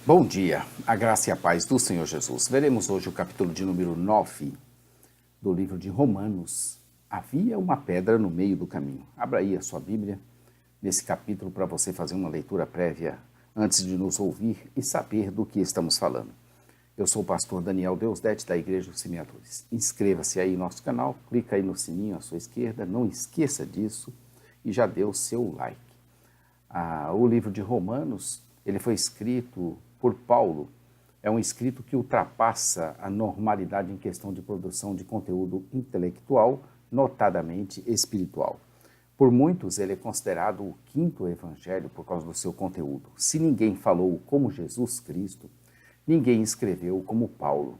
Bom dia, a graça e a paz do Senhor Jesus. Veremos hoje o capítulo de número 9 do livro de Romanos. Havia uma pedra no meio do caminho. Abra aí a sua Bíblia nesse capítulo para você fazer uma leitura prévia antes de nos ouvir e saber do que estamos falando. Eu sou o pastor Daniel Deusdete da Igreja dos Semeadores. Inscreva-se aí no nosso canal, clica aí no sininho à sua esquerda, não esqueça disso e já dê o seu like. O livro de Romanos, ele foi escrito por Paulo. É um escrito que ultrapassa a normalidade em questão de produção de conteúdo intelectual, notadamente espiritual. Por muitos, ele é considerado o quinto evangelho por causa do seu conteúdo. Se ninguém falou como Jesus Cristo, ninguém escreveu como Paulo.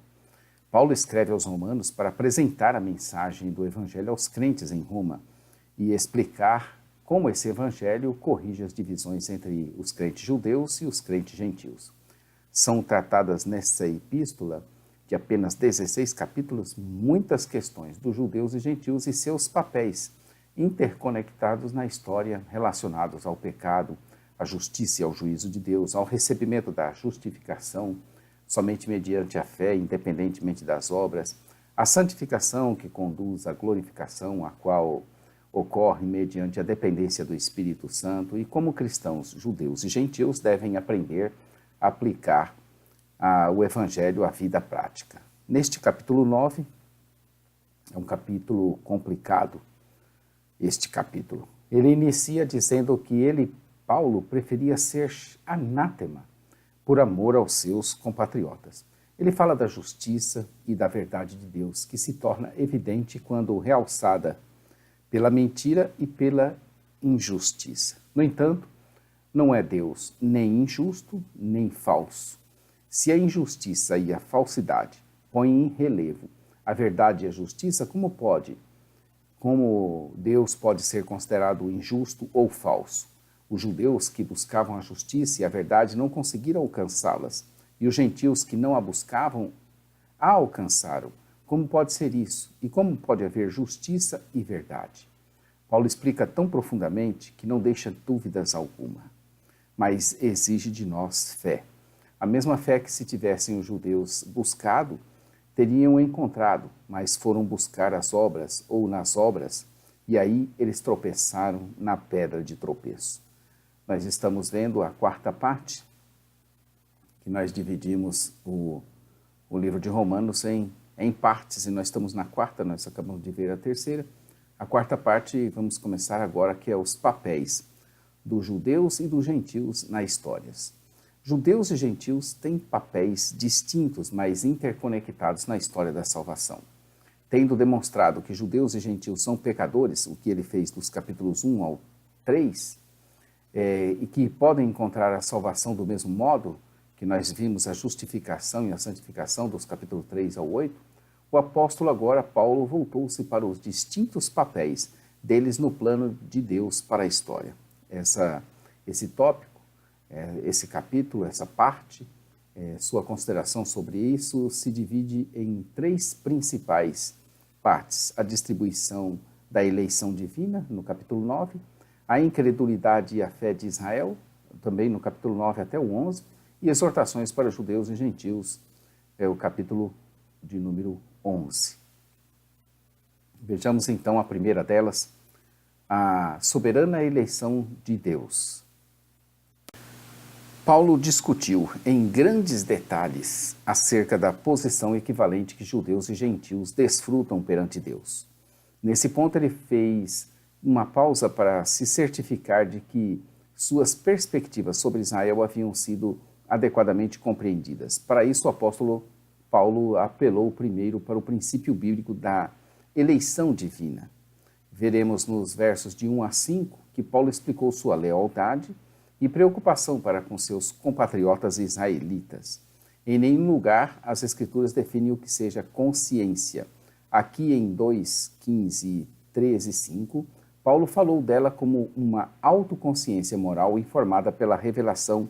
Paulo escreve aos romanos para apresentar a mensagem do evangelho aos crentes em Roma e explicar como esse evangelho corrige as divisões entre os crentes judeus e os crentes gentios. São tratadas nessa epístola, de apenas 16 capítulos, muitas questões dos judeus e gentios e seus papéis interconectados na história relacionados ao pecado, à justiça e ao juízo de Deus, ao recebimento da justificação, somente mediante a fé, independentemente das obras, a santificação que conduz à glorificação, a qual ocorre mediante a dependência do Espírito Santo, e como cristãos, judeus e gentios devem aprender a aplicar o Evangelho à vida prática. Neste capítulo 9, é um capítulo complicado, este capítulo. Ele inicia dizendo que ele, Paulo, preferia ser anátema por amor aos seus compatriotas. Ele fala da justiça e da verdade de Deus, que se torna evidente quando realçada pela mentira e pela injustiça. No entanto, não é Deus nem injusto, nem falso. Se a injustiça e a falsidade põem em relevo a verdade e a justiça, como Deus pode ser considerado injusto ou falso? Os judeus que buscavam a justiça e a verdade não conseguiram alcançá-las, e os gentios que não a buscavam a alcançaram. Como pode ser isso? E como pode haver justiça e verdade? Paulo explica tão profundamente que não deixa dúvidas alguma, mas exige de nós fé. A mesma fé que, se tivessem os judeus buscado, teriam encontrado, mas foram buscar as obras ou nas obras, e aí eles tropeçaram na pedra de tropeço. Nós estamos vendo a quarta parte, que nós dividimos o livro de Romanos em partes, e nós estamos na quarta, nós acabamos de ver a terceira. A quarta parte, vamos começar agora, que é os papéis dos judeus e dos gentios na história. Judeus e gentios têm papéis distintos, mas interconectados na história da salvação. Tendo demonstrado que judeus e gentios são pecadores, o que ele fez dos capítulos 1 ao 3, e que podem encontrar a salvação do mesmo modo que nós vimos a justificação e a santificação dos capítulos 3 ao 8, o apóstolo agora, Paulo, voltou-se para os distintos papéis deles no plano de Deus para a história. Esse tópico, esse capítulo, essa parte, sua consideração sobre isso se divide em três principais partes: a distribuição da eleição divina, no capítulo 9, a incredulidade e a fé de Israel, também no capítulo 9 até o 11, e exortações para judeus e gentios, o capítulo de número 11. Vejamos então a primeira delas, a soberana eleição de Deus. Paulo discutiu em grandes detalhes acerca da posição equivalente que judeus e gentios desfrutam perante Deus. Nesse ponto, ele fez uma pausa para se certificar de que suas perspectivas sobre Israel haviam sido adequadamente compreendidas. Para isso, o apóstolo Paulo apelou primeiro para o princípio bíblico da eleição divina. Veremos nos versos de 1 a 5 que Paulo explicou sua lealdade e preocupação para com seus compatriotas israelitas. Em nenhum lugar as Escrituras definem o que seja consciência. Aqui em 2, 15, 13 e 5, Paulo falou dela como uma autoconsciência moral informada pela revelação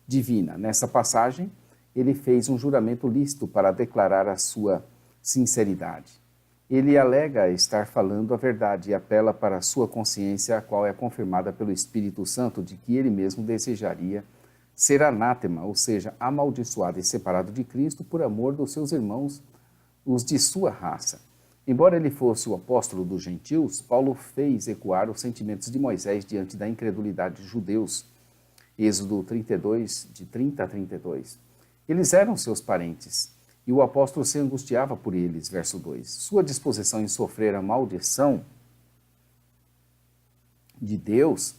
divina. Nessa passagem, ele fez um juramento lícito para declarar a sua sinceridade. Ele alega estar falando a verdade e apela para a sua consciência, a qual é confirmada pelo Espírito Santo de que ele mesmo desejaria ser anátema, ou seja, amaldiçoado e separado de Cristo por amor dos seus irmãos, os de sua raça. Embora ele fosse o apóstolo dos gentios, Paulo fez ecoar os sentimentos de Moisés diante da incredulidade dos judeus. Êxodo 32, de 30 a 32. Eles eram seus parentes, e o apóstolo se angustiava por eles, verso 2. Sua disposição em sofrer a maldição de Deus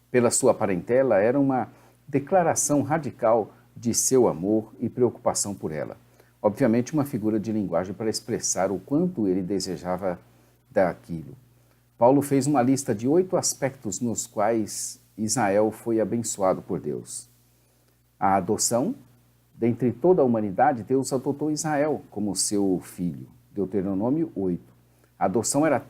pela sua parentela era uma declaração radical de seu amor e preocupação por ela. Obviamente, uma figura de linguagem para expressar o quanto ele desejava daquilo. Paulo fez uma lista de 8 aspectos nos quais Israel foi abençoado por Deus. A adoção. Dentre toda a humanidade, Deus adotou Israel como seu filho. Deuteronômio 8. A adoção era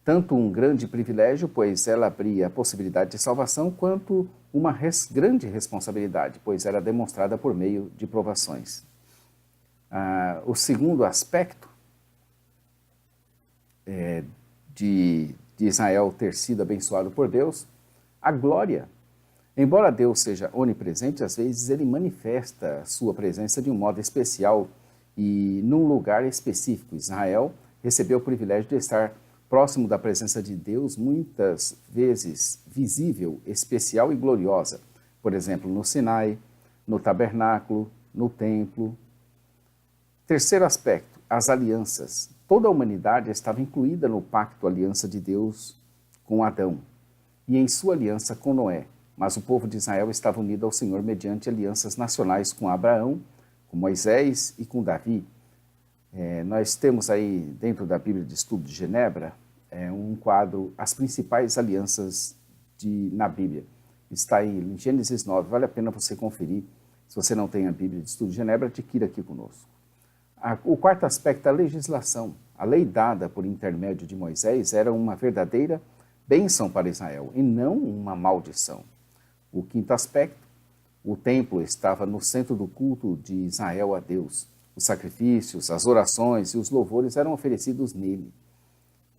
tanto um grande privilégio, pois ela abria a possibilidade de salvação, quanto uma grande responsabilidade, pois era demonstrada por meio de provações. O segundo aspecto de Israel ter sido abençoado por Deus, a glória. Embora Deus seja onipresente, às vezes ele manifesta sua presença de um modo especial e num lugar específico. Israel recebeu o privilégio de estar próximo da presença de Deus, muitas vezes visível, especial e gloriosa. Por exemplo, no Sinai, no tabernáculo, no templo. Terceiro aspecto, as alianças. Toda a humanidade estava incluída no pacto, aliança de Deus com Adão e em sua aliança com Noé. Mas o povo de Israel estava unido ao Senhor mediante alianças nacionais com Abraão, com Moisés e com Davi. Nós temos aí, dentro da Bíblia de Estudo de Genebra, um quadro, as principais alianças na Bíblia. Está em Gênesis 9, vale a pena você conferir. Se você não tem a Bíblia de Estudo de Genebra, adquira aqui conosco. O quarto aspecto é a legislação. A lei dada por intermédio de Moisés era uma verdadeira bênção para Israel e não uma maldição. O quinto aspecto, o templo estava no centro do culto de Israel a Deus. Os sacrifícios, as orações e os louvores eram oferecidos nele.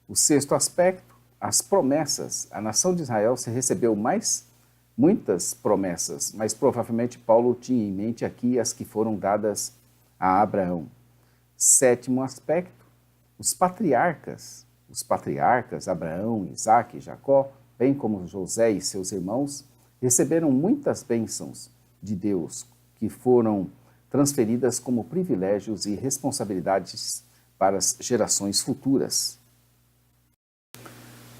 O sexto aspecto, as promessas. A nação de Israel se recebeu muitas promessas, mas provavelmente Paulo tinha em mente aqui as que foram dadas a Abraão. Sétimo aspecto, os patriarcas. Os patriarcas, Abraão, Isaque e Jacó, bem como José e seus irmãos, receberam muitas bênçãos de Deus que foram transferidas como privilégios e responsabilidades para as gerações futuras.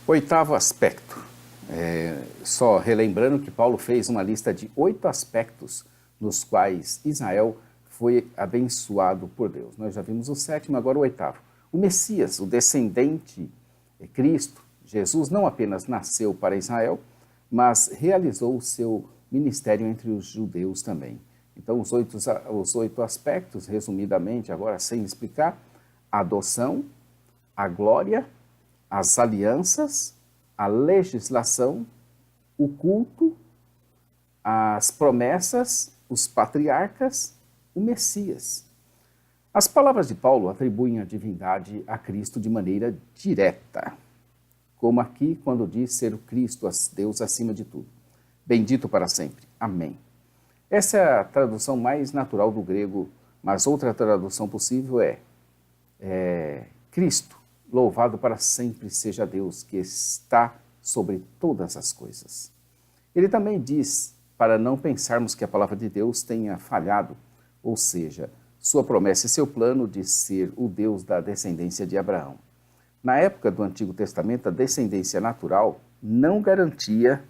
Oitavo aspecto. Só relembrando que Paulo fez uma lista de 8 aspectos nos quais Israel foi abençoado por Deus. Nós já vimos o sétimo, agora o oitavo. O Messias, o descendente Cristo, Jesus, não apenas nasceu para Israel, mas realizou o seu ministério entre os judeus também. Então, os oito aspectos, resumidamente, agora sem explicar: a adoção, a glória, as alianças, a legislação, o culto, as promessas, os patriarcas, o Messias. As palavras de Paulo atribuem a divindade a Cristo de maneira direta, como aqui quando diz ser o Cristo, Deus acima de tudo. Bendito para sempre. Amém. Essa é a tradução mais natural do grego, mas outra tradução possível é Cristo, louvado para sempre seja Deus, que está sobre todas as coisas. Ele também diz para não pensarmos que a palavra de Deus tenha falhado, ou seja, sua promessa e seu plano de ser o Deus da descendência de Abraão. Na época do Antigo Testamento, a descendência natural não garantia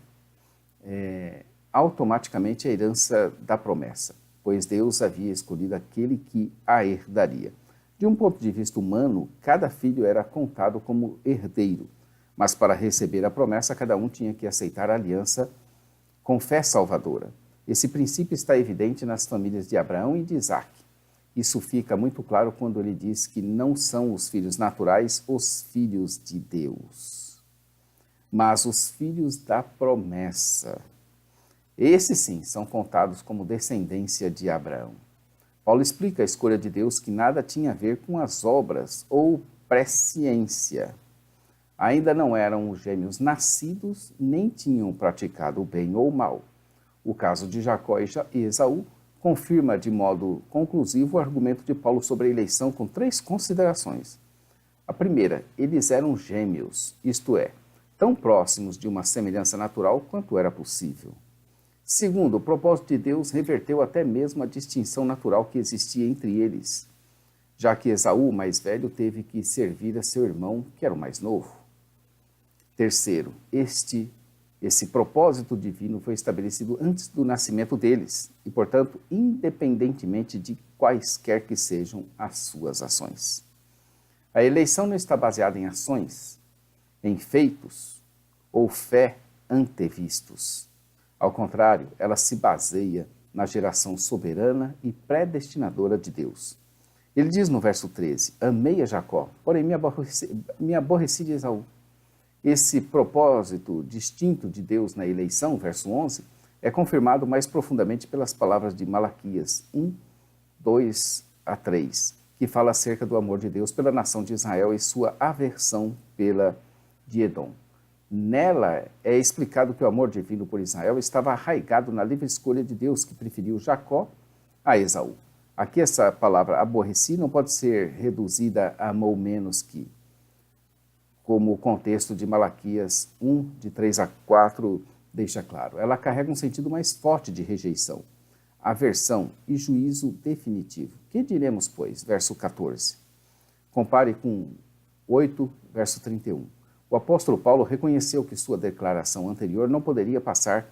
automaticamente a herança da promessa, pois Deus havia escolhido aquele que a herdaria. De um ponto de vista humano, cada filho era contado como herdeiro, mas para receber a promessa, cada um tinha que aceitar a aliança com fé salvadora. Esse princípio está evidente nas famílias de Abraão e de Isaque. Isso fica muito claro quando ele diz que não são os filhos naturais os filhos de Deus, mas os filhos da promessa. Esses sim são contados como descendência de Abraão. Paulo explica a escolha de Deus que nada tinha a ver com as obras ou presciência. Ainda não eram os gêmeos nascidos, nem tinham praticado o bem ou o mal. O caso de Jacó e Esaú confirma de modo conclusivo o argumento de Paulo sobre a eleição com 3 considerações. A primeira, eles eram gêmeos, isto é, tão próximos de uma semelhança natural quanto era possível. Segundo, o propósito de Deus reverteu até mesmo a distinção natural que existia entre eles, já que Esaú, o mais velho, teve que servir a seu irmão, que era o mais novo. Terceiro, esse propósito divino foi estabelecido antes do nascimento deles e, portanto, independentemente de quaisquer que sejam as suas ações. A eleição não está baseada em ações, em feitos ou fé antevistos. Ao contrário, ela se baseia na geração soberana e predestinadora de Deus. Ele diz no verso 13, amei a Jacó, porém me aborreci de Esaú. Esse propósito distinto de Deus na eleição, verso 11, é confirmado mais profundamente pelas palavras de Malaquias 1, 2 a 3, que fala acerca do amor de Deus pela nação de Israel e sua aversão pela de Edom. Nela é explicado que o amor divino por Israel estava arraigado na livre escolha de Deus, que preferiu Jacó a Esaú. Aqui essa palavra aborreci não pode ser reduzida a amou menos que, como o contexto de Malaquias 1, de 3 a 4, deixa claro. Ela carrega um sentido mais forte de rejeição, aversão e juízo definitivo. Que diremos, pois? Verso 14. Compare com 8, verso 31. O apóstolo Paulo reconheceu que sua declaração anterior não poderia passar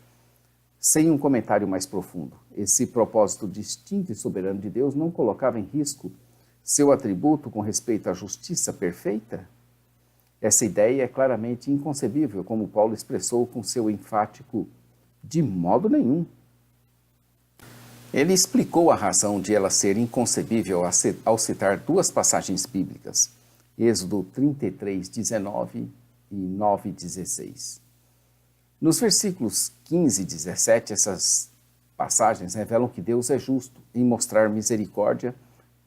sem um comentário mais profundo. Esse propósito distinto e soberano de Deus não colocava em risco seu atributo com respeito à justiça perfeita? Essa ideia é claramente inconcebível, como Paulo expressou com seu enfático de modo nenhum. Ele explicou a razão de ela ser inconcebível ao citar 2 passagens bíblicas, Êxodo 33, 19 e 9, 16. Nos versículos 15 e 17, essas passagens revelam que Deus é justo em mostrar misericórdia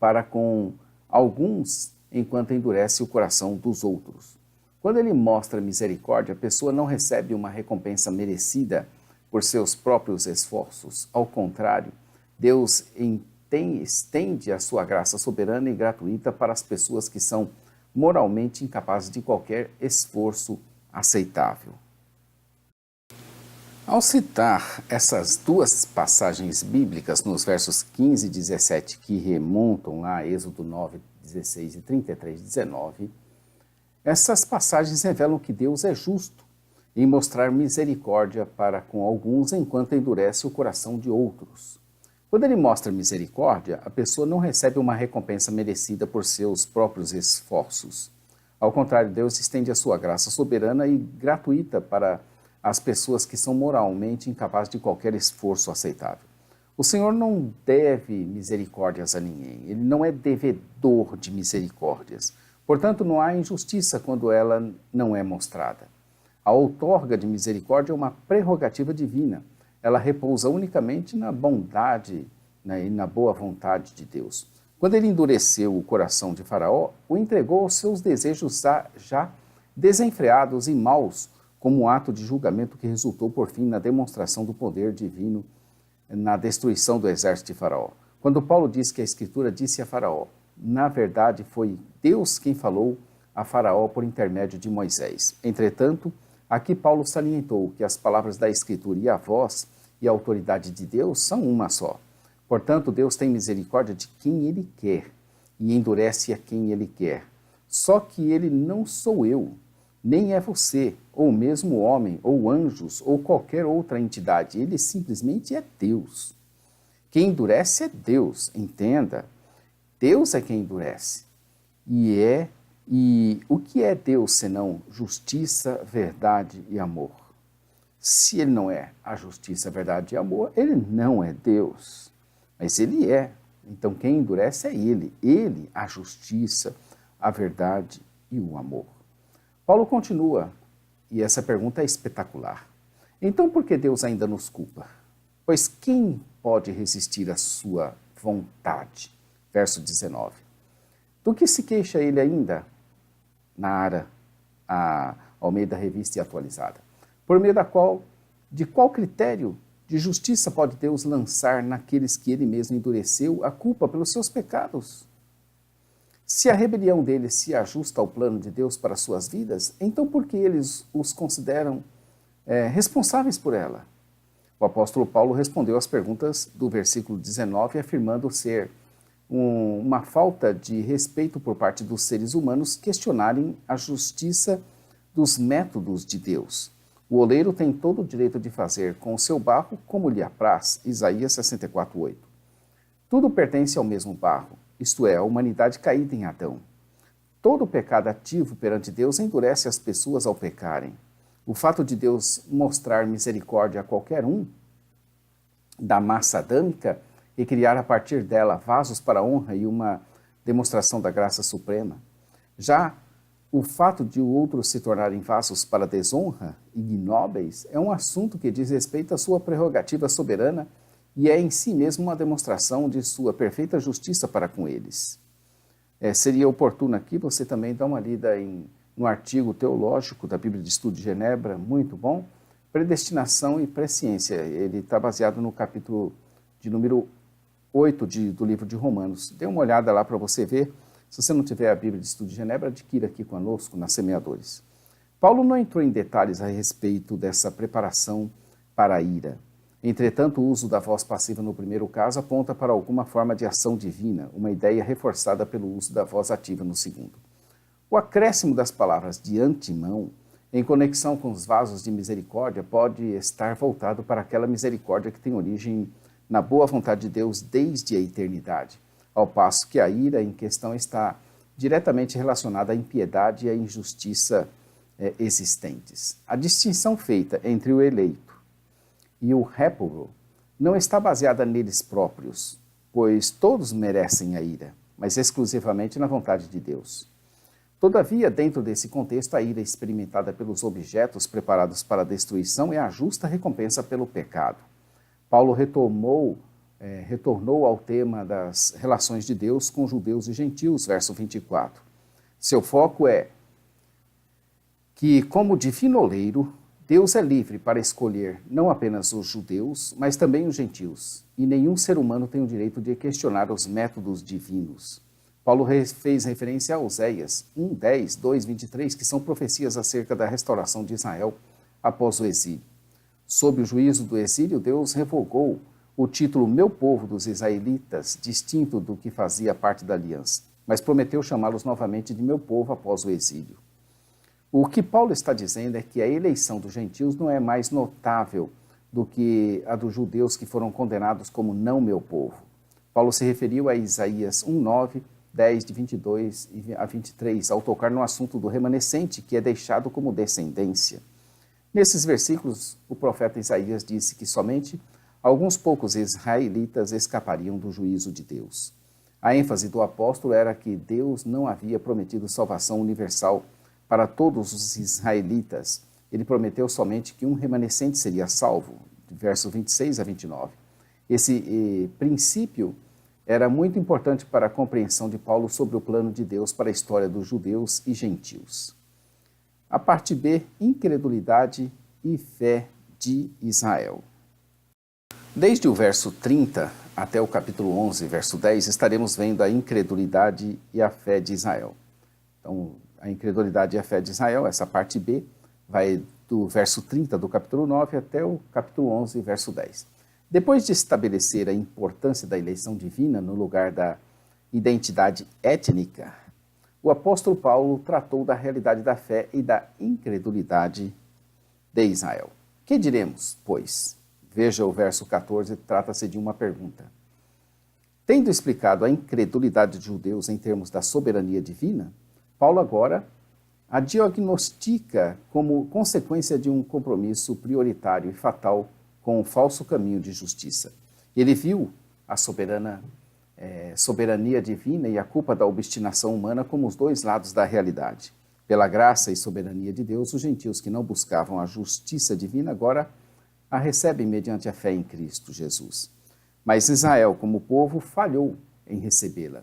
para com alguns, enquanto endurece o coração dos outros. Quando ele mostra misericórdia, a pessoa não recebe uma recompensa merecida por seus próprios esforços. Ao contrário, Deus estende a sua graça soberana e gratuita para as pessoas que são moralmente incapazes de qualquer esforço aceitável. Ao citar essas 2 passagens bíblicas nos versos 15 e 17, que remontam lá a Êxodo 9, 16 e 33, 19, essas passagens revelam que Deus é justo em mostrar misericórdia para com alguns enquanto endurece o coração de outros. Quando ele mostra misericórdia, a pessoa não recebe uma recompensa merecida por seus próprios esforços. Ao contrário, Deus estende a sua graça soberana e gratuita para as pessoas que são moralmente incapazes de qualquer esforço aceitável. O Senhor não deve misericórdias a ninguém, Ele não é devedor de misericórdias. Portanto, não há injustiça quando ela não é mostrada. A outorga de misericórdia é uma prerrogativa divina. Ela repousa unicamente na bondade, né, e na boa vontade de Deus. Quando ele endureceu o coração de Faraó, o entregou aos seus desejos já desenfreados e maus, como um ato de julgamento que resultou, por fim, na demonstração do poder divino na destruição do exército de Faraó. Quando Paulo diz que a Escritura disse a Faraó, na verdade foi Deus quem falou a Faraó por intermédio de Moisés. Entretanto, aqui Paulo salientou que as palavras da Escritura e a voz e a autoridade de Deus são uma só. Portanto, Deus tem misericórdia de quem Ele quer e endurece a quem Ele quer. Só que Ele não sou eu, nem é você, ou mesmo o homem, ou anjos, ou qualquer outra entidade. Ele simplesmente é Deus. Quem endurece é Deus, entenda. Deus é quem endurece. E o que é Deus senão justiça, verdade e amor? Se Ele não é a justiça, verdade e amor, Ele não é Deus. Mas Ele é. Então quem endurece é Ele. Ele, a justiça, a verdade e o amor. Paulo continua, e essa pergunta é espetacular. Então por que Deus ainda nos culpa? Pois quem pode resistir à sua vontade? Verso 19. Do que se queixa ele ainda? Nada. a Almeida Revista e Atualizada. Por meio de qual critério de justiça pode Deus lançar naqueles que ele mesmo endureceu a culpa pelos seus pecados? Se a rebelião deles se ajusta ao plano de Deus para suas vidas, então por que eles os consideram responsáveis por ela? O apóstolo Paulo respondeu às perguntas do versículo 19, afirmando ser uma falta de respeito por parte dos seres humanos questionarem a justiça dos métodos de Deus. O oleiro tem todo o direito de fazer com o seu barro como lhe apraz, Isaías 64:8. Tudo pertence ao mesmo barro, isto é, a humanidade caída em Adão. Todo pecado ativo perante Deus endurece as pessoas ao pecarem. O fato de Deus mostrar misericórdia a qualquer um da massa adâmica e criar a partir dela vasos para a honra e uma demonstração da graça suprema. Já o fato de outros se tornarem vasos para desonra, ignóbeis, é um assunto que diz respeito à sua prerrogativa soberana e é em si mesmo uma demonstração de sua perfeita justiça para com eles. Seria oportuno aqui você também dar uma lida no artigo teológico da Bíblia de Estudo de Genebra, muito bom, Predestinação e Presciência. Ele está baseado no capítulo de número 8 do livro de Romanos. Dê uma olhada lá para você ver. Se você não tiver a Bíblia de Estudo de Genebra, adquira aqui conosco na Semeadores. Paulo não entrou em detalhes a respeito dessa preparação para a ira. Entretanto, o uso da voz passiva no primeiro caso aponta para alguma forma de ação divina, uma ideia reforçada pelo uso da voz ativa no segundo. O acréscimo das palavras de antemão, em conexão com os vasos de misericórdia, pode estar voltado para aquela misericórdia que tem origem na boa vontade de Deus desde a eternidade, ao passo que a ira em questão está diretamente relacionada à impiedade e à injustiça existentes. A distinção feita entre o eleito e o réprobo não está baseada neles próprios, pois todos merecem a ira, mas exclusivamente na vontade de Deus. Todavia, dentro desse contexto, a ira experimentada pelos objetos preparados para a destruição é a justa recompensa pelo pecado. Paulo retornou ao tema das relações de Deus com judeus e gentios, verso 24. Seu foco é que, como divino oleiro, Deus é livre para escolher não apenas os judeus, mas também os gentios, e nenhum ser humano tem o direito de questionar os métodos divinos. Paulo fez referência a Oséias 1:10, 2:23, que são profecias acerca da restauração de Israel após o exílio. Sob o juízo do exílio, Deus revogou o título Meu Povo dos Israelitas, distinto do que fazia parte da aliança, mas prometeu chamá-los novamente de Meu Povo após o exílio. O que Paulo está dizendo é que a eleição dos gentios não é mais notável do que a dos judeus que foram condenados como não meu povo. Paulo se referiu a Isaías 1:9, 10, de 22 a 23, ao tocar no assunto do remanescente, que é deixado como descendência. Nesses versículos, o profeta Isaías disse que somente alguns poucos israelitas escapariam do juízo de Deus. A ênfase do apóstolo era que Deus não havia prometido salvação universal para todos os israelitas. Ele prometeu somente que um remanescente seria salvo, de versos 26 a 29. Esse princípio era muito importante para a compreensão de Paulo sobre o plano de Deus para a história dos judeus e gentios. A parte B, incredulidade e fé de Israel. Desde o verso 30 até o capítulo 11, verso 10, estaremos vendo a incredulidade e a fé de Israel. Então, a incredulidade e a fé de Israel, essa parte B, vai do verso 30 do capítulo 9 até o capítulo 11, verso 10. Depois de estabelecer a importância da eleição divina no lugar da identidade étnica, o apóstolo Paulo tratou da realidade da fé e da incredulidade de Israel. Que diremos, pois? Veja o verso 14, trata-se de uma pergunta. Tendo explicado a incredulidade de judeus em termos da soberania divina, Paulo agora a diagnostica como consequência de um compromisso prioritário e fatal com o falso caminho de justiça. Ele viu a soberania divina e a culpa da obstinação humana como os dois lados da realidade. Pela graça e soberania de Deus, os gentios que não buscavam a justiça divina agora a recebem mediante a fé em Cristo Jesus. Mas Israel, como povo, falhou em recebê-la,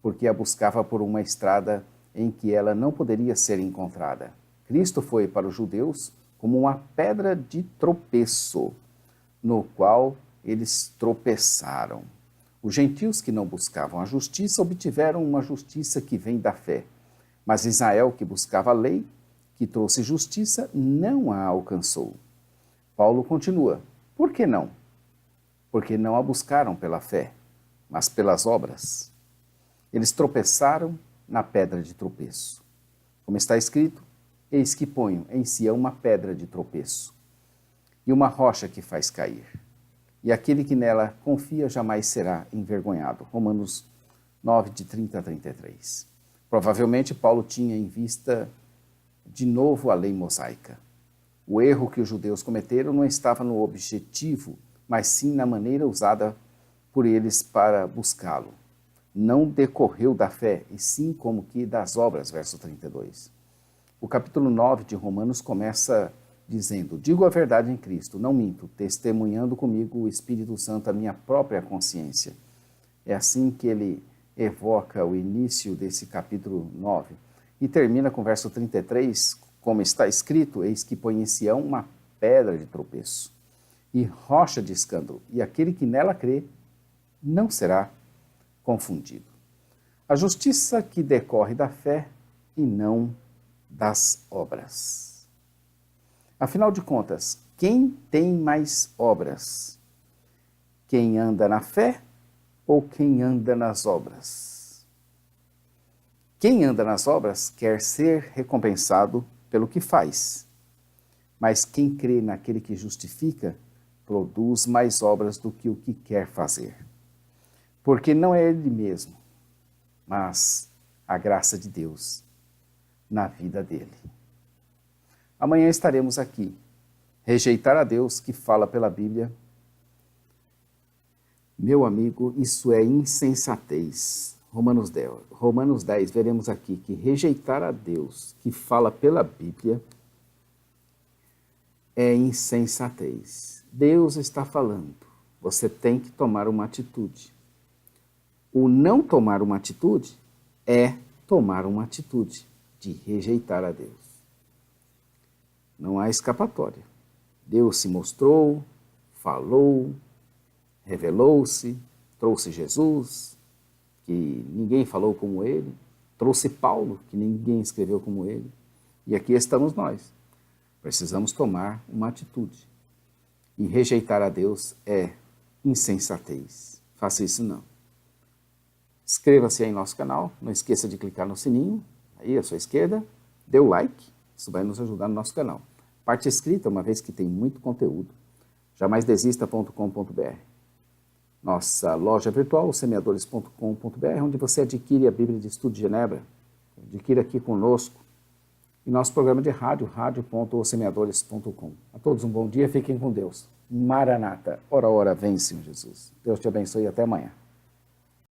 porque a buscava por uma estrada em que ela não poderia ser encontrada. Cristo foi para os judeus como uma pedra de tropeço, no qual eles tropeçaram. Os gentios que não buscavam a justiça obtiveram uma justiça que vem da fé. Mas Israel, que buscava a lei, que trouxe justiça, não a alcançou. Paulo continua: por que não? Porque não a buscaram pela fé, mas pelas obras. Eles tropeçaram na pedra de tropeço. Como está escrito: eis que ponho em Sião uma pedra de tropeço e uma rocha que faz cair. E aquele que nela confia jamais será envergonhado. Romanos 9, de 30 a 33. Provavelmente Paulo tinha em vista de novo a lei mosaica. O erro que os judeus cometeram não estava no objetivo, mas sim na maneira usada por eles para buscá-lo. Não decorreu da fé, e sim como que das obras, verso 32. O capítulo 9 de Romanos começa dizendo: digo a verdade em Cristo, não minto, testemunhando comigo o Espírito Santo a minha própria consciência. É assim que ele evoca o início desse capítulo 9 e termina com o verso 33, como está escrito: eis que põe em Sião uma pedra de tropeço e rocha de escândalo, e aquele que nela crê não será confundido. A justiça que decorre da fé e não das obras. Afinal de contas, quem tem mais obras? Quem anda na fé ou quem anda nas obras? Quem anda nas obras quer ser recompensado pelo que faz, mas quem crê naquele que justifica produz mais obras do que o que quer fazer. Porque não é ele mesmo, mas a graça de Deus na vida dele. Amanhã estaremos aqui. Rejeitar a Deus que fala pela Bíblia. Meu amigo, isso é insensatez. Romanos 10, veremos aqui que rejeitar a Deus que fala pela Bíblia é insensatez. Deus está falando. Você tem que tomar uma atitude. O não tomar uma atitude é tomar uma atitude de rejeitar a Deus. Não há escapatória. Deus se mostrou, falou, revelou-se, trouxe Jesus, que ninguém falou como ele, trouxe Paulo, que ninguém escreveu como ele, e aqui estamos nós. Precisamos tomar uma atitude. E rejeitar a Deus é insensatez. Faça isso não. Inscreva-se aí em nosso canal, não esqueça de clicar no sininho, aí à sua esquerda, dê o like, isso vai nos ajudar no nosso canal. Parte escrita, uma vez que tem muito conteúdo, jamaisdesista.com.br. Nossa loja virtual, semeadores.com.br, onde você adquire a Bíblia de Estudo de Genebra, adquire aqui conosco, e nosso programa de rádio, radio.semeadores.com. A todos um bom dia, fiquem com Deus. Maranata, ora, ora, vem, Senhor Jesus. Deus te abençoe e até amanhã.